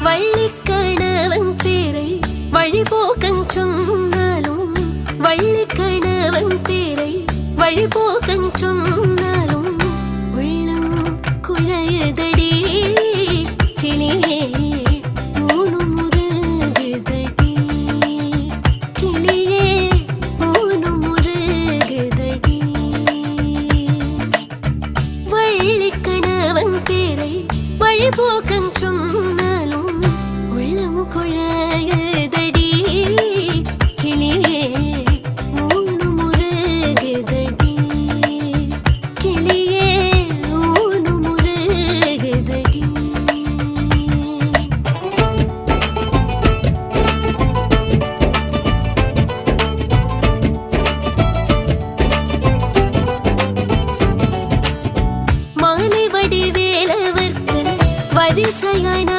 வள்ளிக்கணவன் பேரை வழிபோக்கன் சொன்னாலும் வள்ளிக்கணவன் பேரை வழிபோக்கன் சொன்னாலும் உள்ளம் குழையதடி கிளியே ஊனும் முருகுதடி கிளியே ஊனும் முருகுதடி வள்ளிக்கணவன் பேரை வழிபோக்கன் சொன்னாலும் உள்ளம் குழையதடி கிளியே ஊனும் முருகுதடி கிளியே ஊனும் முருகுதடி. மாலை வடிவேலவர்க்கு வரிசையான